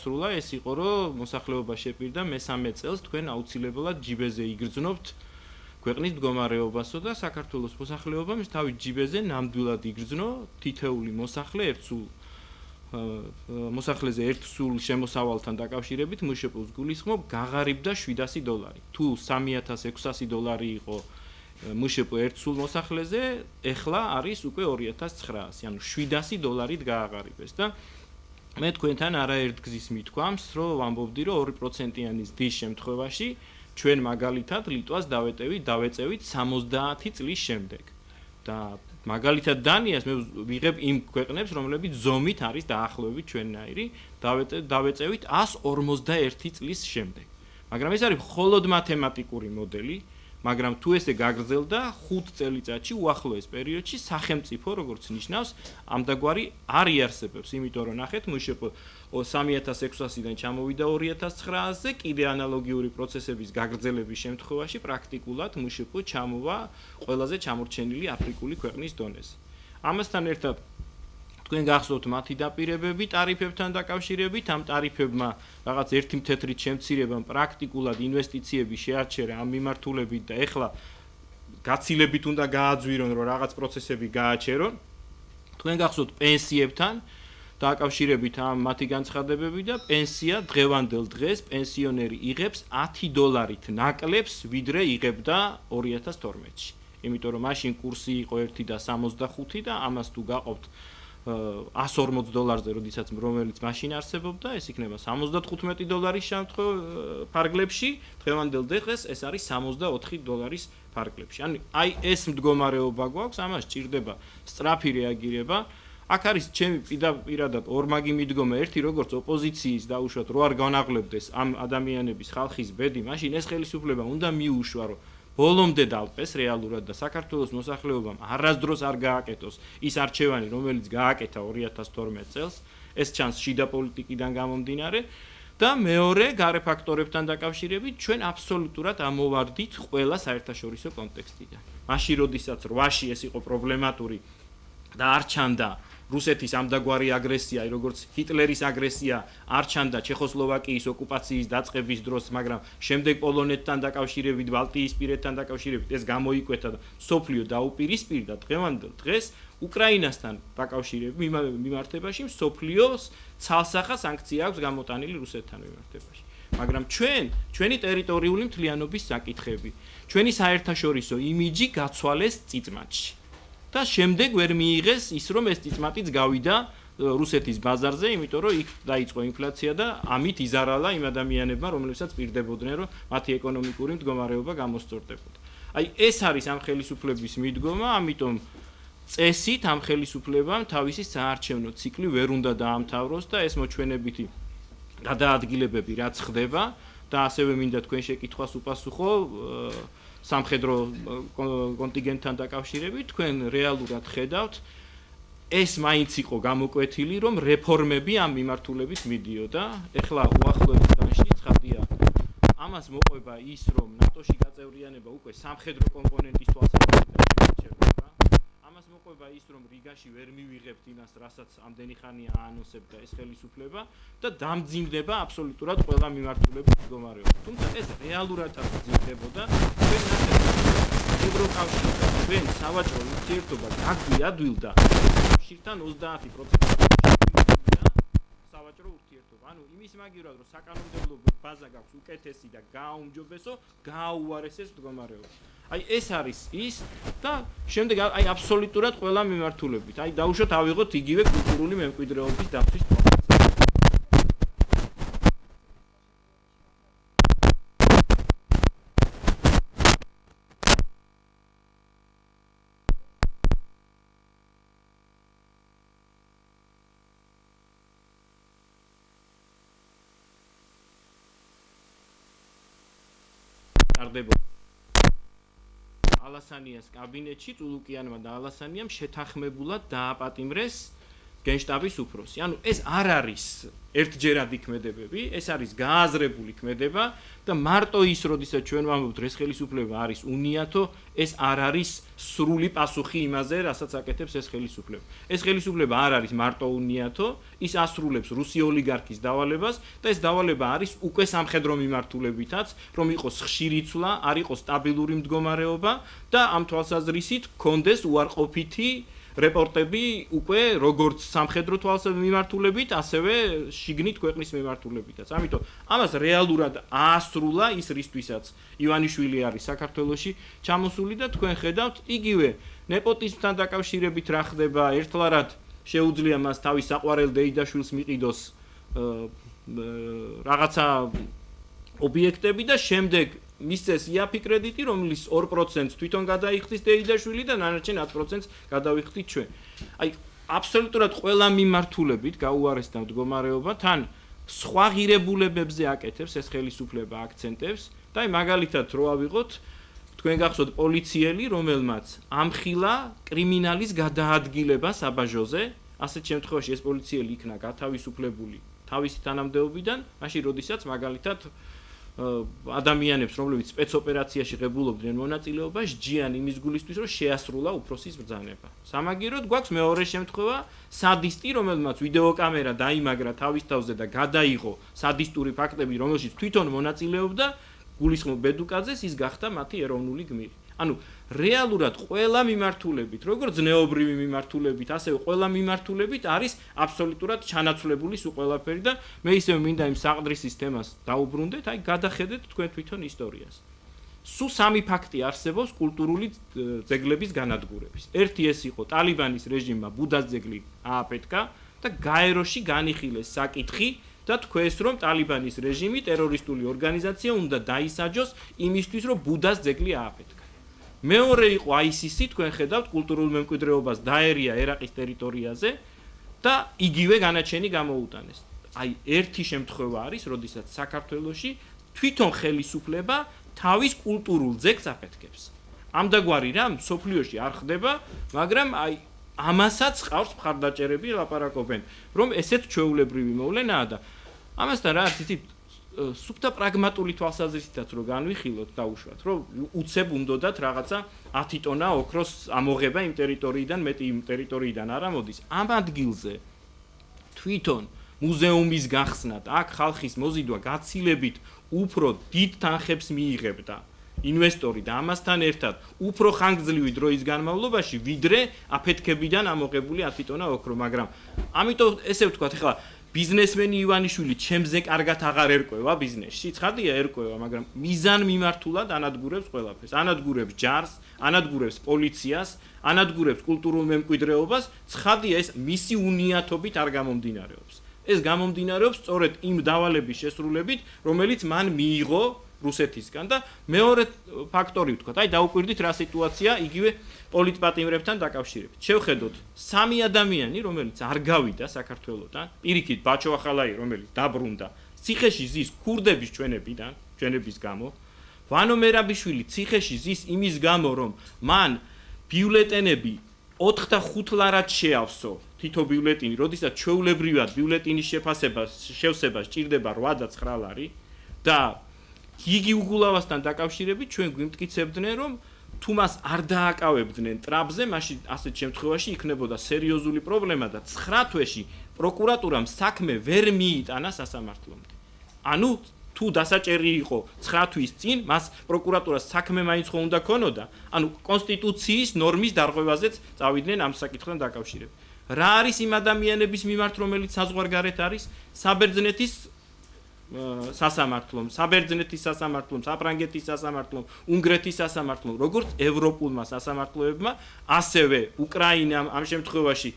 დასრულა ეს იყო რომ მოსახლეობა შეპირდა მე-13 წელს თქვენ აუცილებლად ჯიბეზე იგრძნობთ ქვეყნის მდგომარეობასო და საქართველოს მოსახლეობამ თავის ჯიბეზე ნამდვილად იგრძნო თითეული მოსახლე მოსახლეზე ერთ სულ შემოსავალთან დაკავშირებით მშპ-ს გულისხმობ გაღარიბდა $700. თუ $3600 იყო მშპ ერთ სულ მოსახლეზე, ეხლა არის უკვე $2900, ანუ $700-ით გააღარიბეს და მე თქვენთან არაერთ გზის მithქვამს, რომ ვამბობდი, რომ 2%-იანი ზრდის შემთხვევაში ჩვენ მაგალითად ლიტვას დავეწევით 70 წლის შემდეგ. და მაგალითად დანიას მე ვიღებ იმ ქვეყნებს, რომლებიც ზომით არის დაახლოებით ჩვენნაირი, დავეწევით 151 წლის შემდეგ. მაგრამ ეს არის მხოლოდ მათემატიკური მოდელი, მაგრამ თუ ესე გაგრძელდა 5 წელიწადში უახლოეს პერიოდში სახელმწიფო როგორც ნიშნავს ამდაგვარი არ იარსებებს, იმიტომ რომ ნახეთ მშპ 3600-დან ჩამოვიდა 2900-ზე, კიდე ანალოგიური პროცესების გაგრძელების შემთხვევაში პრაქტიკულად მშპ ჩამოვა ყველაზე ჩამორჩენილი აფრიკული ქვეყნის დონეზე. ამასთან ერთად თქვენ გახსოვთ მათი დაპირებები ტარიფებთან დაკავშირებით, ამ ტარიფებმა რაღაც ერთი მთეთრით შემცირებამ პრაქტიკულად ინვესტიციები შეარჩერა ამ მიმართულებით და ეხლა გაცილებით უნდა გააძვირონ, რომ რაღაც პროცესები გააჩერონ. თქვენ გახსოვთ პენსიებთან დაკავშირებით ამ მათი განცხადებები და პენსია დღევანდელ დღეს პენსიონერი იღებს $10 ნაკლებს, ვიდრე იღებდა 2012-ში. იმიტომ რომ მაშინ კურსი იყო 1.65 და ამას თუ გაყავთ $140-ზე, როდესაც რომელიც მაშინ არსებობდა, ეს იქნება $75 ფარგლებში, დღევანდელ დღეს ეს არის $64 ფარგლებში. ანუ აი ეს მდგომარეობა გვაქვს, ამას ჭირდება სწრაფი რეაგირება. აქ არის ჩემი პირადად ორმაგი მიდგომა, ერთი როგორც ოპოზიციის დაუშვათ, რო არ განაღლებდეს ამ ადამიანების ხალხის ბედი, მაშინ ეს ხელისუფლება უნდა მიუშვა, რომ ბოლომდე დავყეს რეალურად და საქართველოს მოსახლეობამ არასდროს არ გააკეთოს ის არჩევანი, რომელიც გააკეთა 2012 წელს, ეს ჩანს შიდა პოლიტიკიდან გამომდინარე და მეორე გარე ფაქტორებთან დაკავშირებით ჩვენ აბსოლუტურად ამოვარდით ყველა საერთაშორისო კონტექსტიდან. მაშინ როდესაც 8-ში ეს იყო პრობლემატური და არ ჩანდა რუსეთის ამდაგვარი აგრესია, როგორც ჰიტლერის აგრესია არ ჩანდა ჩეხოსლოვაკიის ოკუპაციის დაწყების დროს, მაგრამ შემდეგ პოლონეთთან დაკავშირებით, ბალტიისპირეთთან დაკავშირებით ეს გამოიკვეთა და სოფლიო დაუპირისპირდა დღევანდელ დღეს უკრაინასთან დაკავშირებით მიმართებაში სოფლიოს ცალსახა სანქცია აქვს გამოტანილი რუსეთთან მიმართებაში. მაგრამ ჩვენი ტერიტორიული მთლიანობის საკითხები, ჩვენი საერთაშორისო იმიჯი გაცვალეს წიწმათში. და შემდეგ ვერ მიიღეს ის რომ ეს წიწმათიც გავიდა რუსეთის ბაზარზე, იმიტომ რომ იქ დაიწყო ინფლაცია და ამით იზარალა იმ ადამიანებმა, რომლებსაც პირდებოდნენ, რომ მათი ეკონომიკური მდგომარეობა გამოსწორდებოდა. აი ეს არის ამ ხელისუფლების მიდგომა, ამიტომ წესით ამ ხელისუფლებამ თავისი საარჩევნო ციკლი ვერ უნდა დაამთავროს და ეს მოჩვენებითი გადაადგილებები რაც ხდება და ასევე მინდა თქვენ შეკითხვას უპასუხო სამხედრო კონტინგენტთან დაკავშირებით, თქვენ რეალურად ხედავთ ეს მაინც იყო გამოკვეთილი, რომ რეფორმები ამ მიმართულებით მიდიოდა. ეხლა უახლოეს განში ცხადია ამას მოყვება ის, რომ ნატოში გაწევრიანება უკვე სამხედრო კომპონენტის თვალსაზრისით შეერჩება. ამას მოყვება ის, რომ რიგაში ვერ მივიღებთ იმას, რასაც ამდენი ხანია აანონსებდა ეს ხელისუფლება და დამძიმდება აბსოლუტურად ყველა მიმართულებით მდგომარეობა. თუმცა ეს რეალურად არ ძიმდებოდა. ჩვენ ევროკავშირი და ჩვენ სავაჭრო ურთიერთობა გაგვიადვილდა კავშირთან 30% სავაჭრო ურთიერთობა. ანუ იმის მაგივრად, რომ საკანონმდებლო ბაზა გაქვს უკეთესი და გააუმჯობესო, გააუარესეს მდგომარეობა. აი ეს არის ის და შემდეგ აი აბსოლუტურად ყველა მიმართულებით. აი დაუშვათ ავიღოთ იგივე კულტურული მემკვიდრეობის დაცვის პროცესი. ალასანიას კაბინეტში წულუკიანმა და ალასანიამ შეთანხმებულად დააპატიმრეს გენშტაბის უფროსი. ანუ ეს არ არის ერთჯერადი ქმედებები, ეს არის გააზრებული ქმედება და მარტო ის, როდესაც ჩვენ ვამბობთ, ეს ხელისუფლება არის უნიათო, ეს არ არის სრული პასუხი იმაზე, რასაც აკეთებს ეს ხელისუფლება. ეს ხელისუფლება არ არის მარტო უნიათო, ის ასრულებს რუსი ოლიგარქის დავალებას და ეს დავალება არის უკვე სამხედრო მიმართულებითაც, რომ იყოს ხშირი ცვლა, არ იყოს სტაბილური მდგომარეობა და ამ თვალსაზრისით კონდეს უარყოფითი რეპორტები უკვე როგორც სამხედრო მიმართულებით, ასევე შიგნით ქვეყნის მიმართულებითაც. ამიტომ ამას რეალურად აასრულა ის რისთვისაც ივანიშვილი არის საქართველოში ჩამოსული და თქვენ ხედავთ იგივე ნეპოტიზმთან დაკავშირებით რა ხდება, ერთლარად შეუძლია მას თავის საყვარელ დეიდაშვილს მიყიდოს რაღაცა ობიექტები და შემდეგ მისცეს იაფი კრედიტი, რომლის 2% თვითონ გადაიხდის დეიდაშვილი და დანარჩენ 10%-ს გადავიხდით ჩვენ. აი, აბსოლუტურად ყველა მიმართულებით გაუარესდა მდგომარეობა, თან სხვა ღირებულებებზე აკეთებს ეს ხელისუფლება აქცენტებს და აი მაგალითად რო ავიღოთ, თქვენ გახსოვთ პოლიციელი, რომელმაც ამხილა კრიმინალის გადაადგილება საბაჟოზე, ასეთ შემთხვევაში ეს პოლიციელი იქნა გათავისუფლებული თავისი თანამდებობიდან, მაშინ როდესაც მაგალითად ადამიანებს, რომლებიც სპეცოპერაციაში ღებულობდნენ მონაწილეობას, ჯიან იმის გულისთვის, რომ შეასრულა უფროსის ბრძანება. სამაგიეროდ გვაქვს მეორე შემთხვევა, სადისტი, რომელმაც ვიდეოკამერა დაიმაგრა თავის თავზე და გადაიღო სადისტური ფაქტები, რომელშიც თვითონ მონაწილეობდა, გულისხმობ ბედუკაძეს, ის გახდა მათი ეროვნული გმირი. ანუ რეალურად ყველა მიმართულებით, როგორც ზნეობრივი მიმართულებით, ასევე ყველა მიმართულებით არის აბსოლუტურად ჩანაცვლებული სულ ყველაფერი და მე ისევ მინდა იმ საყდრისის თემას დაუბრუნდეთ, აი გადახედეთ თქვენ თვითონ ისტორიას. სულ სამი ფაქტი არსებობს კულტურული ძეგლების განადგურების. ერთი ეს იყო ტალიბანის რეჟიმმა ბუდას ძეგლი ააფეთქა და გაეროში განიხილეს საკითხი და თქვეს რომ ტალიბანის რეჟიმი ტერორისტული ორგანიზაცია უნდა დაისაჯოს იმისთვის რომ ბუდას ძეგლი ააფეთქა. მეორე იყო ISIS-ი, თქვენ ხედავთ კულტურულ მემკვიდრეობას დაერია ერაყის ტერიტორიაზე და იგივე განაჩენი გამოუტანეს. აი ერთი შემთხვევა არის, როდესაც საქართველოში თვითონ ხელისუფლება თავის კულტურულ ძეგლს აფეთქებს. ამდაგვარი რამ სოფლიოში არ ხდება, მაგრამ აი ამასაც ყავს მხარდაჭერები ლაპარაკობენ, რომ ესეთ ჩვეულებრივი მოვლენაა და ამასთან რა არის იცით სუფთა პრაგმატული თვალსაზრისითაც რო განვიხილოთ დაუშვათ, რომ უცებ უნდათ რაღაცა 10 ტონა ოქროს ამოღება იმ ტერიტორიიდან, მეტი იმ ტერიტორიიდან არ ამოდის. ამ ადგილზე თვითონ მუზეუმის გახსნად, აქ ხალხის მოზიდვა გაცილებით უფრო დიდ თანხებს მიიღებდა ინვესტორი და ამასთან ერთად უფრო ხანგრძლივი დროის განმავლობაში, ვიდრე აფეთქებიდან ამოღებული 10 ტონა ოქრო, მაგრამ ამიტომ ესე ვთქვათ, ეხლა ბიზნესმენი ივანიშვილი ჩემზე კარგად აღარ ერკვევა ბიზნესში, ცხადია ერკვევა, მაგრამ მიზან მიმართულად ანადგურებს ყველაფერს. ანადგურებს ჯარს, ანადგურებს პოლიციას, ანადგურებს კულტურულ მემკვიდრეობას, ცხადია ეს მისი უნიათობით არ გამომდინარეობს. ეს გამომდინარეობს სწორედ იმ დავალების შესრულებით, რომელიც მან მიიღო რუსეთისგან და მეორე ფაქტორი ვთქვათ, აი დაუკვირდით რა სიტუაცია იგივე პოლიტპატიმრებთან დაკავშირებით. შევხედოთ, სამი ადამიანი, რომელიც არ გავიდა საქართველოსთან, პირიქით ბაჩო ახალაი, რომელიც დაბრუნდა, ციხეში ზის ქურდების ჩვენების გამო, ვანო მერაბიშვილი ციხეში ზის იმის გამო, რომ მან ბიულეტენები 4 და 5 ლარად შეავსო თითო ბიულეტინი, როდესაც ჩვეულებრივად ბიულეტინის შევსება სჭირდება 8 და 9 ლარი და იგი უგულავასთან დაკავშირებით ჩვენ გვიმტკიცებდნენ, რომ თუ მას არ დააკავებდნენ ტრაბზე, მაშინ ასეთ შემთხვევაში იქნებოდა სერიოზული პრობლემა და 9 თვეში პროკურატურამ საქმე ვერ მიიტანა სასამართლომდე. ანუ თუ დასაჭერი იყო 9 თვის წინ, მას პროკურატურას საქმე მაინც ხო უნდა ქონოდა, ანუ კონსტიტუციის ნორმის დარღვევაზეც წავიდნენ ამ საკითხთან დაკავშირებით. რა არის იმ ადამიანების მიმართ, რომელიც საზღვარგარეთ არის? საბერძნეთის სასამართლომ, საფრანგეთის სასამართლომ, უნგრეთის სასამართლომ, როგორც ევროპულმა სასამართლოებმა, ასევე უკრაინამ ამ შემთხვევაში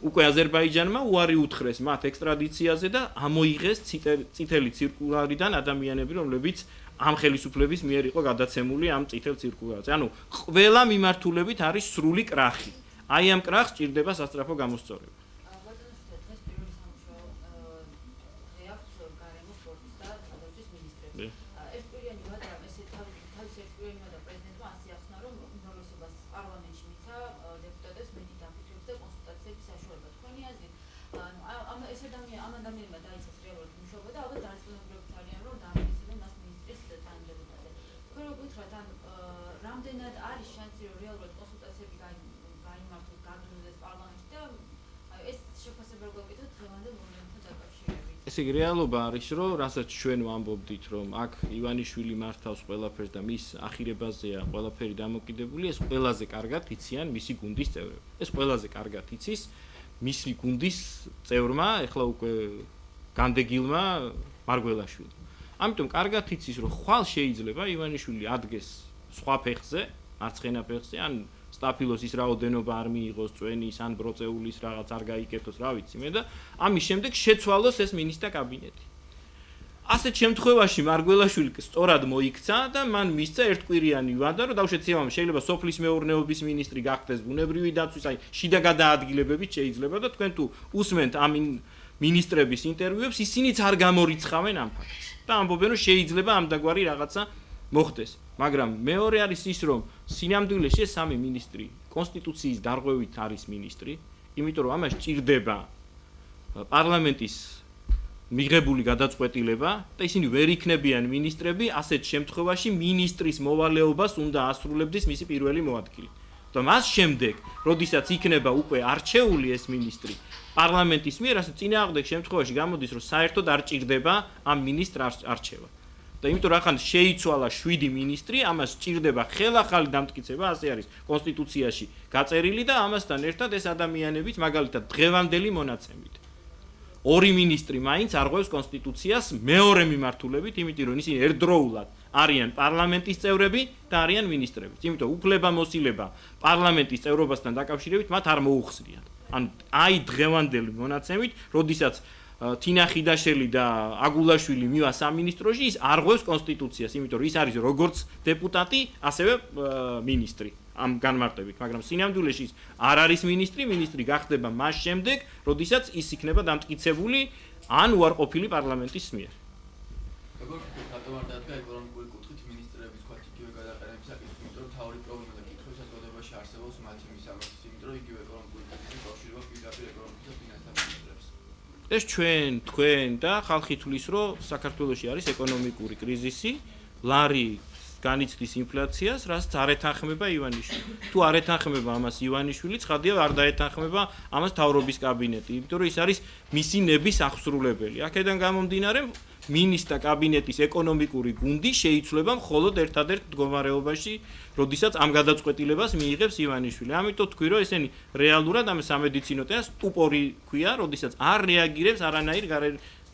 უკვე აზერბაიჯანმა უარი უთხრეს მათ ექსტრადიციაზე და ამოიღეს წითელი ცირკულარიდან ადამიანები, რომლებიც ამ ხელისუფლების მიერ იყო გადაცემული ამ წითელ ცირკულარზე. ანუ ყველა მიმართულებით არის სრული კრახი. აი ამ კრახს ჭირდება სასწრაფო გამოსწორება. ამ ადამიანმა დაიწყეს რეალურად მუშაობა და ალბათ დარწმუნებულებით არიან, რომ დაამტკიცებენ მას მინისტრის თანამდებობაზე. თქვენ როგორ გითხრათ, რამდენად არის შანსი, რომ რეალურად კონსულტაციები გაიმართოს, გაგრძელდეს პარლამენტში და ეს შეფასება როგორ გქონდათ დღევანდელ მომენტთან დაკავშირებით? ესე იგი რეალობა არის, რომ რასაც ჩვენ ვამბობდით, რომ აქ ივანიშვილი მართავს ყველაფერს და მის ახირებაზეა ყველაფერი დამოკიდებული, ეს ყველაზე კარგად იციან მისი გუნდის წევრები. ეს ყველაზე კარგად იცის მისი გუნდის წევრმა, ეხლა უკვე განდეგილმა მარგველაშვილმა. ამიტომ კარგად იცის, რომ ხვალ შეიძლება ივანიშვილი ადგეს სხვა ფეხზე, მარცხენა ფეხზე, ან სტაფილოს ის რაოდენობა არ მიიღოს წვენის, ან ბროწეულის რაღაც არ გაიკეთოს, რა ვიცი მე და ამის შემდეგ შეცვალოს ეს მინისტრთა კაბინეტი. ასეთ შემთხვევაში მარგველაშვილი სწორად მოიქცა და მან მისცა ერთკვირიანი ვადა, რომ დავშეცევამ შეიძლება სოფლის მეურნეობის მინისტრი გახდეს, ბუნებრივი დაცვის, აი შიდა გადაადგილებებით შეიძლება და თქვენ თუ უსმენთ ამ მინისტრების ინტერვიუებს, ისინიც არ გამორიცხავენ ამ ფაქტს. და ამბობენ, რომ შეიძლება ამდაგვარი რაღაცა მოხდეს. მაგრამ მეორე არის ის, რომ სინამდვილეში ეს სამი მინისტრი კონსტიტუციის დარღვევით არის მინისტრი, იმიტომ რომ ამას ჭირდება პარლამენტის მიღებული გადაწყვეტილება და ისინი ვერ იქნებიან მინისტრები, ასეთ შემთხვევაში მინისტრის მოვალეობას უნდა ასრულებდეს მისი პირველი მოადგილე. და მას შემდეგ, როდესაც იქნება უკვე არჩეული ეს მინისტრი პარლამენტის მიერ, ასე წინააღმდეგ შემთხვევაში გამოდის, რომ საერთოდ არ ჭირდება ამ მინისტრს არჩევა. და იმიტომ რომ ახლა შეიცვალა 7 მინისტრი, ამას ჭირდება ხელახალი დამტკიცება, ასე არის კონსტიტუციაში გაწერილი და ამასთან ერთად ეს ადამიანებიც მაგალითად დღევანდელი მონაცემით. 2 მინისტრი მაინც არღვევს კონსტიტუციას მეორე მიმართულებით, იმიტომ რომ ისინი ერთდროულად არიან პარლამენტის წევრები და არიან მინისტრებიც. იმიტომ უფლებამოსილება პარლამენტის წევრობასთან დაკავშირებით მათ არ მოუხსნიათ. ანუ აი დღევანდელი მონაცემით, როდესაც თინა ხიდაშელი და აგულაშვილი მივა სამინისტროში, ის არღვევს კონსტიტუციას, იმიტომ რომ ის არის როგორც დეპუტატი, ასევე მინისტრი ამ განმარტებით, მაგრამ სინამდვილეში ის არ არის მინისტრი გახდება მას შემდეგ, როდესაც ის იქნება დამტკიცებული ან უარყოფილი პარლამენტის მიერ. როგორ რატომ არ დადგა ეკონომიკური კუთხით მინისტრების თქვათ იგივე გადაყენების საკითხი, იმიტომ რომ თავი პრობლემა და კითხვის საზოგადოებაში არსებობს მათი მისამართი, იმიტომ რომ იგივე ეკონომიკური კუთხით კავშირება პირდაპირ ეკონომიკას და ფინანსთა მინისტრებს. ეს თქვენ და ხალხი თulis, რომ საქართველოში არის ეკონომიკური კრიზისი, ლარი განიცდის ინფლაციას, რაც არ ეთანხმება ივანიშვილი. თუ არ ეთანხმება ამას ივანიშვილი, ცხადია არ დაეთანხმება ამას მთავრობის კაბინეტი, იმიტომ რომ ის არის მისი ნების აღსრულებელი. აქედან გამომდინარე, მინისტრთა კაბინეტის ეკონომიკური გუნდი შეიცვლება მხოლოდ ერთადერთ მდგომარეობაში, როდესაც ამ გადაწყვეტილებას მიიღებს ივანიშვილი. ამიტომ თქვი, რომ ესენი რეალურად ამ სამედიცინო და სტუპორი ქვია, როდესაც არ რეაგირებს არანაირ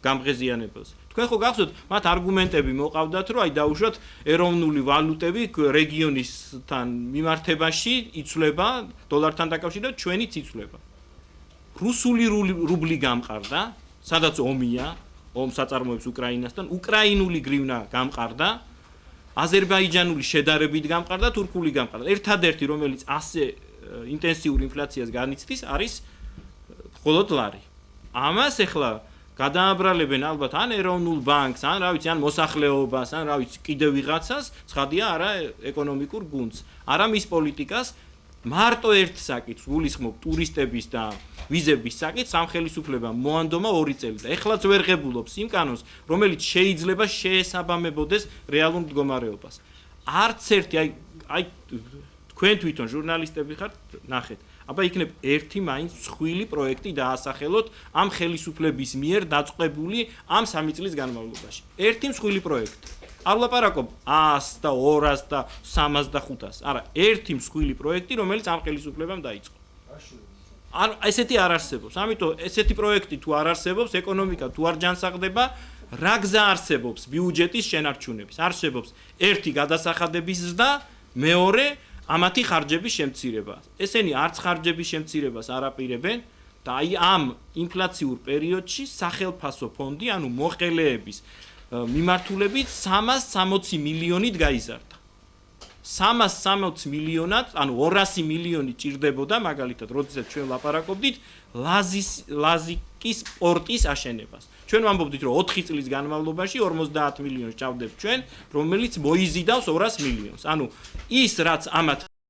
გამღეზიანებელს. თქვენ ხო გახსოვთ, მათ არგუმენტები მოყავდათ, რომ აი დაუშვათ ეროვნული ვალუტები რეგიონისთან მიმართებაში იცვლება დოლართან დაკავშირებით, ჩვენიც იცვლება. რუსული რუბლი გამყარდა, სადაც ომია, ომს აწარმოებს უკრაინასთან, უკრაინული გრივნა გამყარდა, აზერბაიჯანული შედარებით გამყარდა, თურქული გამყარდა. ერთადერთი, რომელიც ასე ინტენსიურ ინფლაციას განიცდის, არის მხოლოდ ლარი. ამას ეხლა გადააბრალებენ ალბათ ან ეროვნულ ბანკს, ან რა ვიცი, ან მოსახლეობას, ან რა ვიცი, კიდევ ვიღაცას, ცხადია არა ეკონომიკურ გუნდს, არა მის პოლიტიკას, მარტო ერთ საკითხს გულისხმობ ტურისტების და ვიზების საკითხს სამხელისუფლებამ მოანდომა 2 წელი და ეხლაც ვერ ღებულობს იმ კანონს, რომელიც შეიძლება შეესაბამებოდეს რეალურ მდგომარეობას. არც ერთი აი თქვენ თვითონ ჟურნალისტები ხართ, ნახეთ. აბა იქნებ ერთი მაინც მსხვილი პროექტი დაასახელოთ ამ ხელისუფლების მიერ დაწყებული ამ 3 წლის განმავლობაში. ერთი მსხვილი პროექტი. არ ვლაპარაკობ 100 და 200 და 300 და 500. არა, ერთი მსხვილი პროექტი, რომელიც ამ ხელისუფლებამ დაიწყო. ანუ ესეთი არ არსებობს. ამიტომ ესეთი პროექტი თუ არ არსებობს, ეკონომიკა თუ არ ჯანსაღდება, რა გზა არსებობს ბიუჯეტის შენარჩუნების? არსებობს ერთი გადასახადების ზრდა, მეორე ამათი ხარჯების შემცირება. ესენი არც ხარჯების შემცირებას არ აპირებენ და აი ამ ინფლაციურ პერიოდში სახელმწიფო ფონდი, ანუ მოხელეების მიმართულებით 360 მილიონით გაიზარდა. 360 მილიონად, ანუ 200 მილიონი ჭირდებოდა მაგალითად, როდესაც ჩვენ ლაპარაკობდით ლაზიკის პორტის აშენებას. ჩვენ ვამბობდით, რომ 4 წლის განმავლობაში 50 მილიონს ჩავდებთ ჩვენ, რომელიც მოიზიდავს 200 მილიონს. ანუ ის, რაც ამათ